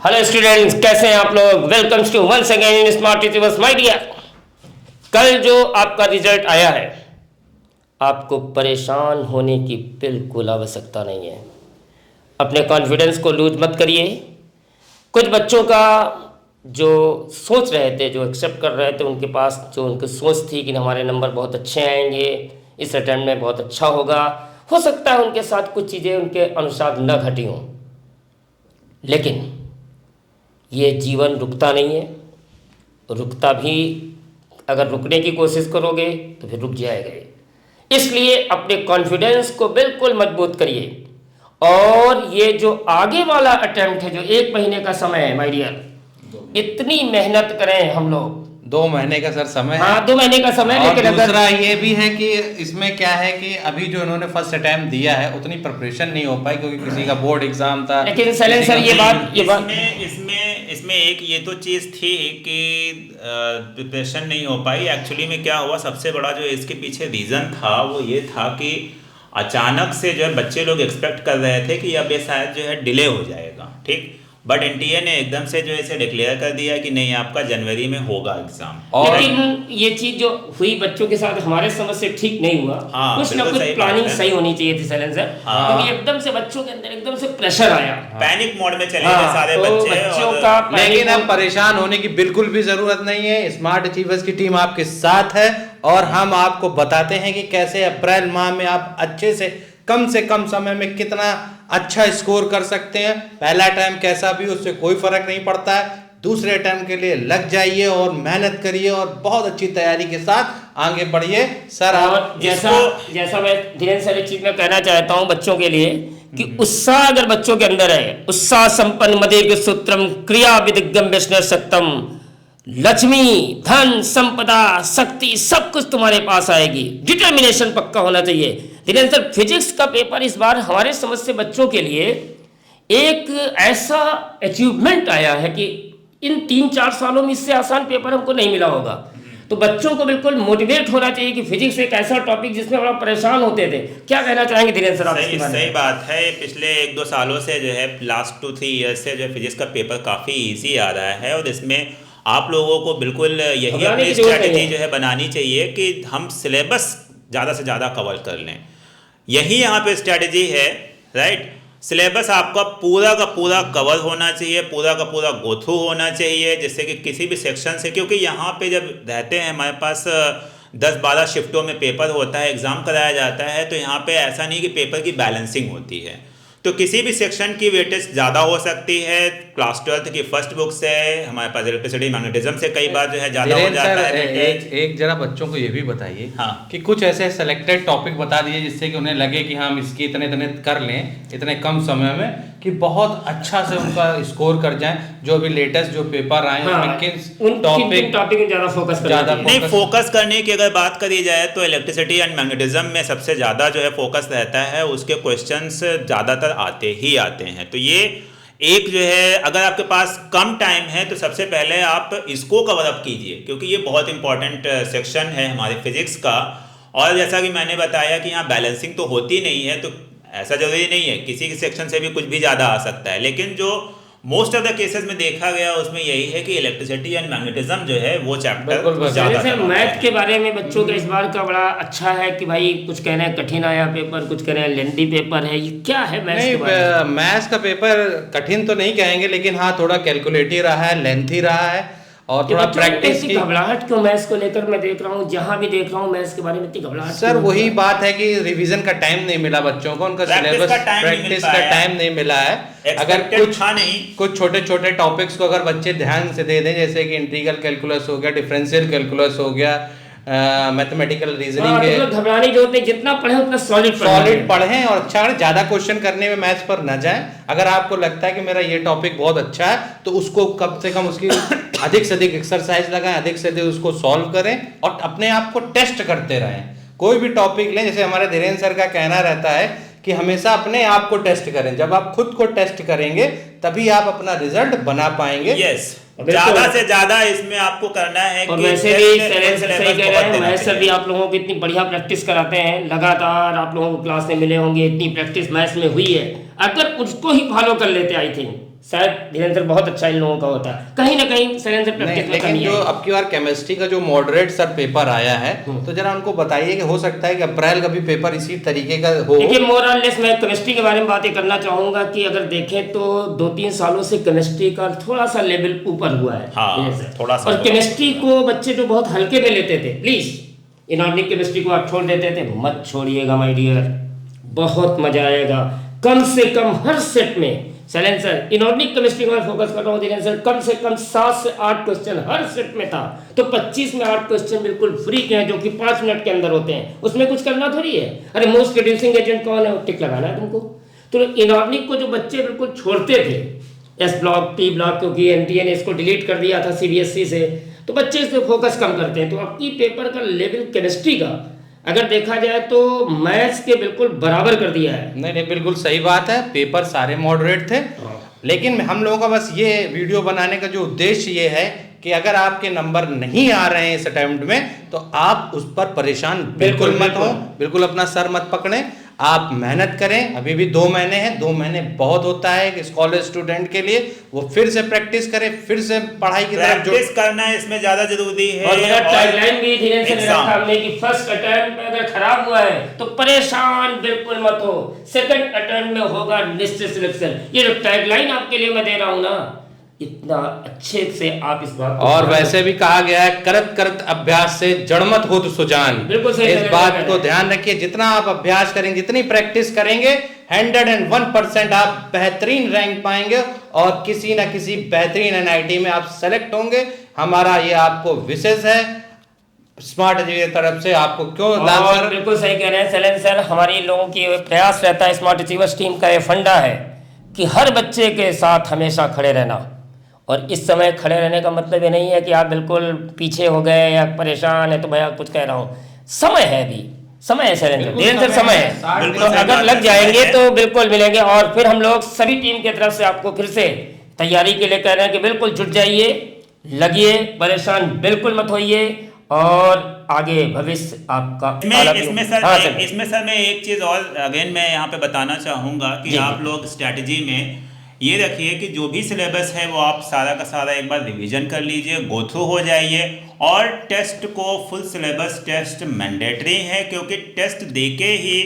Hello students, कैसे हैं आप लोग। Welcome to once again in smart teachers my dear. कल जो आपका रिजल्ट आया है, आपको परेशान होने की बिल्कुल आवश्यकता नहीं है। अपने कॉन्फिडेंस को लूज मत करिए। कुछ बच्चों का जो सोच रहे थे, जो एक्सेप्ट कर रहे थे, उनके पास जो उनकी सोच थी कि हमारे नंबर बहुत अच्छे आएंगे, इस अटेम्प्ट में बहुत अच्छा होगा, हो सकता है उनके साथ कुछ चीज़ें उनके अनुसार न घटी हों, लेकिन ये जीवन रुकता नहीं है। रुकता भी, अगर रुकने की कोशिश करोगे तो फिर रुक जाएगा। इसलिए अपने कॉन्फिडेंस को बिल्कुल मजबूत करिए। और ये जो आगे वाला अटेम्प्ट है, जो 1 महीने का समय है माय डियर, इतनी मेहनत करें हम लोग। 2 महीने का सर समय है। हाँ, 2 महीने का समय। और लेकिन दूसरा ये भी है कि इसमें क्या है कि अभी जो इन्होंने फर्स्ट अटेम्प्ट दिया है उतनी प्रिपरेशन नहीं हो पाई, क्योंकि किसी का बोर्ड एग्जाम था। लेकिन सैलेंसर सर ये बात इसमें एक ये तो चीज़ थी कि प्रिपरेशन नहीं हो पाई। एक्चुअली में क्या हुआ, सबसे बड़ा जो इसके पीछे रीज़न था वो ये था कि अचानक से जो है बच्चे लोग एक्सपेक्ट कर रहे थे कि अब ये शायद जो है डिले हो जाएगा, ठीक। बट एनटीए ने एकदम से जो है इसे डिक्लेयर कर दिया कि नहीं, आपका जनवरी में होगा एग्जाम। लेकिन ये चीज जो हुई बच्चों के साथ हमारे समझ से ठीक नहीं हुआ। हाँ, कुछ ना कुछ प्लानिंग सही होनी चाहिए थी सैलेंसर। क्योंकि एकदम से बच्चों के अंदर एकदम से प्रेशर आया, पैनिक मोड में चले गए सारे बच्चों का। लेकिन अब परेशान होने की बिल्कुल भी जरूरत नहीं है। स्मार्ट अचीवर्स की टीम आपके साथ है और हम आपको बताते हैं कि कैसे अप्रैल माह में आप अच्छे से कम समय में कितना अच्छा स्कोर कर सकते हैं। पहला टाइम कैसा भी, उससे कोई फर्क नहीं पड़ता है। दूसरे टाइम के लिए लग जाइए और मेहनत करिए और बहुत अच्छी तैयारी के साथ आगे बढ़िए। सर आप जैसा मैं धीरेन्द्र सर एक चीज में कहना चाहता हूँ बच्चों के लिए कि उत्साह अगर बच्चों के अंदर है, उत्साह संपन्न मदेग सूत्रम क्रिया विदिग्गम विष्णु सत्तम, लक्ष्मी धन संपदा शक्ति सब कुछ तुम्हारे पास आएगी। डिटर्मिनेशन पक्का होना चाहिए। धीरेन्द्र सर, फिजिक्स का पेपर इस बार हमारे समझ से बच्चों के लिए एक ऐसा अचीवमेंट आया है कि इन 3-4 सालों में इससे आसान पेपर हमको नहीं मिला होगा। तो बच्चों को बिल्कुल मोटिवेट होना चाहिए कि फिजिक्स एक ऐसा टॉपिक जिसमें बड़ा परेशान होते थे। क्या कहना चाहेंगे धीरेन्द्र सर आप इसके बारे में? सही बात है। पिछले 1-2 सालों से जो है, लास्ट 2-3 ईयर्स से जो है फिजिक्स का पेपर काफ़ी ईजी आ रहा है। और इसमें आप लोगों को बिल्कुल यही अपनी स्ट्रैटेजी जो है बनानी चाहिए कि हम सिलेबस ज़्यादा से ज़्यादा कवर कर लें। यही यहाँ पे स्ट्रैटेजी है, राइट। सिलेबस आपका पूरा का पूरा कवर होना चाहिए, पूरा का पूरा गो थ्रू होना चाहिए, जिससे कि किसी भी सेक्शन से, क्योंकि यहाँ पे जब रहते हैं हमारे पास 10-12 शिफ्टों में पेपर होता है, एग्ज़ाम कराया जाता है, तो यहाँ पे ऐसा नहीं कि पेपर की बैलेंसिंग होती है। तो किसी भी सेक्शन की वेटेज ज़्यादा हो सकती है। क्लास 12th की फर्स्ट बुक से हमारे पास इलेक्ट्रिसिटी मैग्नेटिज्म से कई बार जो है ज़्यादा हो जाता है। एक जरा बच्चों को ये भी बताइए हाँ, कि कुछ ऐसे सेलेक्टेड टॉपिक बता दीजिए जिससे कि उन्हें लगे कि हम इसकी इतने कर लें इतने कम समय में, कि बहुत अच्छा से उनका स्कोर कर जाएं। जो भी लेटेस्ट जो पेपर आए उन टॉपिक में ज़्यादा फोकस नहीं, फोकस करने की अगर बात करी जाए तो इलेक्ट्रिसिटी एंड मैग्नेटिज्म में सबसे ज़्यादा जो है फोकस रहता है। उसके क्वेश्चंस ज़्यादातर आते हैं। तो ये एक जो है, अगर आपके पास कम टाइम है तो सबसे पहले आप इसको कवर अप कीजिए, क्योंकि ये बहुत इंपॉर्टेंट सेक्शन है हमारे फिजिक्स का। और जैसा कि मैंने बताया कि यहाँ बैलेंसिंग तो होती नहीं है, तो ऐसा जरूरी नहीं है, किसी के सेक्शन से भी कुछ भी ज़्यादा आ सकता है। लेकिन जो मोस्ट ऑफ द केसेस में देखा गया उसमें यही है कि इलेक्ट्रिसिटी एंड मैग्नेटिज्म जो है वो चैप्टर ज़्यादा। मैथ के बारे में बच्चों का इस बार का बड़ा अच्छा है कि भाई कुछ कह रहे हैं कठिन आया पेपर, कुछ कह रहे हैं लेंथी पेपर है। ये क्या है मैथ्स के बारे में? मैथ्स का पेपर कठिन तो नहीं कहेंगे, लेकिन हाँ थोड़ा कैलकुलेटिव रहा है, लेंथी रहा है और थोड़ा प्रैक्टिस की। घबराहट क्यों मैथ्स को लेकर मैं देख रहा हूँ, जहाँ भी देख रहा हूँ मैथ्स के बारे में इतनी घबराहट। सर वही बात है कि रिवीजन का टाइम नहीं मिला बच्चों को, उनका सिलेबस प्रैक्टिस का टाइम नहीं मिला है। अगर कुछ छोटे टॉपिक्स को अगर बच्चे ध्यान से दे दें, जैसे कि इंटीग्रल कैलकुलस हो गया, डिफरेंशियल कैलकुलस हो गया, मैथमेटिकल रीजनिंग है, घबराने की जरूरत नहीं। जितना पढ़े उतना सॉलिड पढ़ें और अच्छा ज्यादा क्वेश्चन करने में मैथ्स पर न जाएं। अगर आपको लगता है कि मेरा ये टॉपिक बहुत अच्छा है तो उसको कम से कम उसकी अधिक से अधिक एक्सरसाइज लगाएं, अधिक से अधिक उसको सॉल्व करें और अपने आप को टेस्ट करते रहें। कोई भी टॉपिक लें, जैसे हमारे धीरेन्द्र सर का कहना रहता है कि हमेशा अपने आप को टेस्ट करें। जब आप खुद को टेस्ट करेंगे तभी आप अपना रिजल्ट बना पाएंगे। यस, ज्यादा से ज्यादा इसमें आपको करना है। और वैसे भी सही कह रहे हैं, मैथ्स भी आप लोगों को इतनी बढ़िया प्रैक्टिस कराते हैं, लगातार आप लोगों को क्लास में मिले होंगे, इतनी प्रैक्टिस मैथ्स में हुई है। अगर उसको ही फॉलो कर लेते आई थिंक शायद धीरेन्द्र बहुत अच्छा इन लोगों का होता है, कहीं ना कहीं शैलेंद्र प्रैक्टिस में लेकिन कमी जो आई। अब की बार केमिस्ट्री का जो मॉडरेट सर पेपर आया है, तो जरा उनको बताइए कि हो सकता है कि अप्रैल का भी पेपर इसी तरीके का हो। देखिए मोरलेस मैं केमिस्ट्री के बारे में बातें करना चाहूँगा कि अगर देखें तो 2-3 सालों से केमिस्ट्री का थोड़ा सा लेवल ऊपर हुआ है। हाँ, थोड़ा सा और केमिस्ट्री को बच्चे जो बहुत हल्के में लेते थे, प्लीज़ इनऑर्गेनिक केमिस्ट्री को आप छोड़ देते थे, मत छोड़िएगा माय डियर, बहुत मजा आएगा। कम से कम हर सेट में शैलेंद्र सर इनऑर्गेनिक केमिस्ट्री में फोकस कर रहा हूँ धीरेन्द्र सर, कम से कम 7 से 8 क्वेश्चन हर सेट में था, तो 25 में 8 क्वेश्चन बिल्कुल फ्री के हैं जो कि 5 मिनट के अंदर होते हैं, उसमें कुछ करना थोड़ी है। अरे मोस्ट रिड्यूसिंग एजेंट कौन है, टिक लगाना है तुमको। तो इनऑर्गेनिक को जो बच्चे बिल्कुल छोड़ते थे, एस ब्लॉक टी ब्लॉक, क्योंकि एनटीए ने इसको डिलीट कर दिया था सीबीएसई से, तो बच्चे इस पर फोकस कम करते हैं। तो अब की पेपर का लेवल केमिस्ट्री का अगर देखा जाए तो मैथ्स के बिल्कुल बराबर कर दिया है। नहीं, बिल्कुल सही बात है, पेपर सारे मॉडरेट थे, लेकिन हम लोगों का बस ये वीडियो बनाने का जो उद्देश्य ये है कि अगर आपके नंबर नहीं आ रहे हैं इस अटेम्प्ट में, तो आप उस पर परेशान बिल्कुल मत हो, बिल्कुल अपना सर मत पकड़ें, आप मेहनत करें। अभी भी 2 महीने हैं, 2 महीने बहुत होता है कि कॉलेज स्टूडेंट के लिए, वो फिर से प्रैक्टिस करें, फिर से पढ़ाई की तरफ प्रैक्टिस करना इसमें ज्यादा जरूरी है। और मेरा टैगलाइन भी धीरेन्द्र से रखा हमने कि फर्स्ट अटेम्प्ट में अगर खराब हुआ है तो परेशान बिल्कुल मत हो, सेकंड अटेम्प्ट में होगा निश्चित सिलेक्शन। ये जो टैगलाइन आपके लिए मैं दे रहा हूँ ना, इतना अच्छे से आप इस बात और वैसे भी कहा गया है, करत करत अभ्यास से जड़मत हो तो सुजान। बिल्कुल सही, इस बात को ध्यान रखिए, जितना आप अभ्यास करेंगे, जितनी प्रैक्टिस करेंगे, 101% आप बेहतरीन रैंक पाएंगे और किसी ना किसी बेहतरीन एनआईटी में आप सेलेक्ट होंगे। हमारा ये आपको विशेष है स्मार्ट अचीवर तरफ से, आपको क्यों और बिल्कुल सही कह रहे हैं शैलेंद्र सर, हमारी लोगों की प्रयास रहता है, स्मार्ट अचीवर्स टीम का ये फंडा है कि हर बच्चे के साथ हमेशा खड़े रहना। और इस समय खड़े रहने का मतलब ये नहीं है कि आप बिल्कुल पीछे हो गए या परेशान है तो भैया कुछ कह रहा हूँ, समय है, अभी समय है शैलेंद्र, धीरेन्द्र समय है, तो अगर लग जाएंगे तो बिल्कुल मिलेंगे। और फिर हम लोग सभी टीम की तरफ से आपको फिर से तैयारी के लिए कह रहे हैं कि बिल्कुल जुट जाइए, लगिए, परेशान बिल्कुल मत होइए और आगे भविष्य आपका। इसमें सर मैं एक चीज़ और अगेन मैं यहाँ पे बताना चाहूँगा कि आप लोग स्ट्रैटेजी में ये रखिए कि जो भी सिलेबस है वो आप सारा का सारा एक बार रिवीजन कर लीजिए, गो थ्रू हो जाइए। और टेस्ट को फुल सिलेबस टेस्ट मैंडेटरी है, क्योंकि टेस्ट देके ही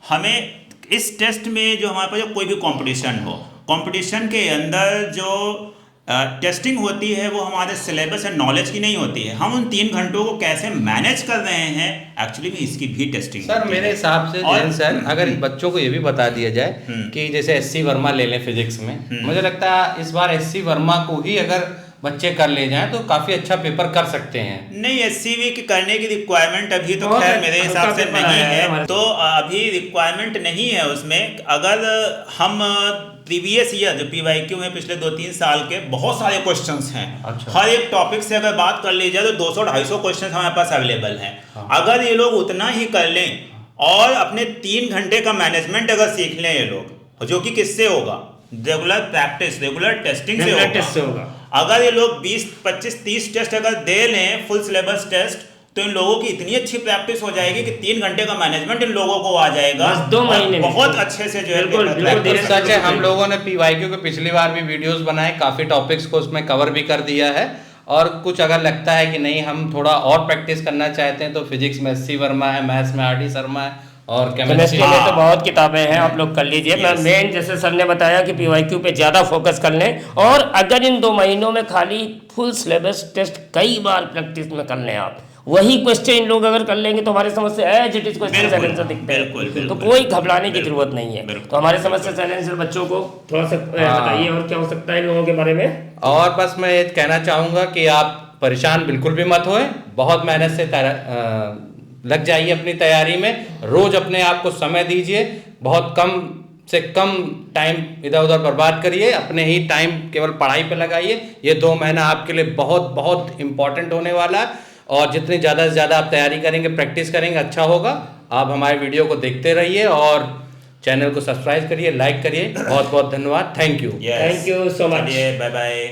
हमें इस टेस्ट में जो हमारे पास कोई भी कंपटीशन हो, कंपटीशन के अंदर जो टेस्टिंग होती है वो हमारे सिलेबस एंड नॉलेज की नहीं होती है। हम उन 3 घंटों को कैसे मैनेज कर रहे हैं, एक्चुअली में इसकी भी टेस्टिंग सर मेरे हिसाब से जैन सर, अगर बच्चों को ये भी बता दिया जाए कि जैसे एससी वर्मा ले लें फिजिक्स में, मुझे लगता है इस बार एससी वर्मा को ही अगर बच्चे कर ले जाएं तो काफी अच्छा पेपर कर सकते हैं। नहीं, एससीवी की करने की रिक्वायरमेंट अभी तो खैर मेरे हिसाब से नहीं है, तो अभी रिक्वायरमेंट नहीं है उसमें। अगर हम प्रीवियस ईयर जो पीवाईक्यू में पिछले 2-3 साल के बहुत सारे क्वेश्चंस हैं, हर एक टॉपिक से अगर बात कर ली जाए तो 200-250 क्वेश्चन हमारे पास अवेलेबल हैं। अगर ये लोग उतना ही कर लें और अपने 3 घंटे का मैनेजमेंट अगर सीख लें ये लोग, जो कि किससे होगा, रेगुलर प्रैक्टिस, रेगुलर टेस्टिंग से होगा। अगर ये लोग 20, 25, 30 टेस्ट अगर दे लें फुल सिलेबस टेस्ट, तो इन लोगों की इतनी अच्छी प्रैक्टिस हो जाएगी कि 3 घंटे का मैनेजमेंट इन लोगों को आ जाएगा, 2 महीने बहुत अच्छे से जो है। सच है, हम लोगों ने पीवाईक्यू के पिछली बार भी वीडियोस बनाए, काफी टॉपिक्स को उसमें कवर भी कर दिया है। और कुछ अगर लगता है कि नहीं हम थोड़ा और प्रैक्टिस करना चाहते हैं तो फिजिक्स में एससी वर्मा है, मैथ्स में आरडी शर्मा है, और केमिस्ट्री में तो बहुत किताबें हैं, आप लोग कर लीजिए। मैं मेन जैसे सर ने बताया कि पीवाईक्यू पे ज़्यादा फोकस कर लें, और अगर इन 2 महीनों में खाली फुल सिलेबस टेस्ट कई बार प्रैक्टिस में कर लें, आप वही क्वेश्चन इन लोग अगर कर लेंगे तो हमारे समझ से as it is question challenge दिखते हैं, तो कोई घबराने की जरूरत नहीं है। तो हमारे समझ से चैलेंज बच्चों को थोड़ा सा बताइए और क्या हो सकता है इन लोगों के बारे में। और बस मैं ये कहना चाहूँगा कि आप परेशान बिल्कुल भी मत होए, बहुत मेहनत से लग जाइए अपनी तैयारी में, रोज अपने आप को समय दीजिए, बहुत कम से कम टाइम इधर उधर बर्बाद करिए, अपने ही टाइम केवल पढ़ाई पे लगाइए। ये 2 महीना आपके लिए बहुत बहुत इम्पोर्टेंट होने वाला है, और जितनी ज़्यादा से ज़्यादा आप तैयारी करेंगे, प्रैक्टिस करेंगे, अच्छा होगा। आप हमारे वीडियो को देखते रहिए और चैनल को सब्सक्राइब करिए, लाइक करिए। बहुत बहुत धन्यवाद, thank you so much, bye bye.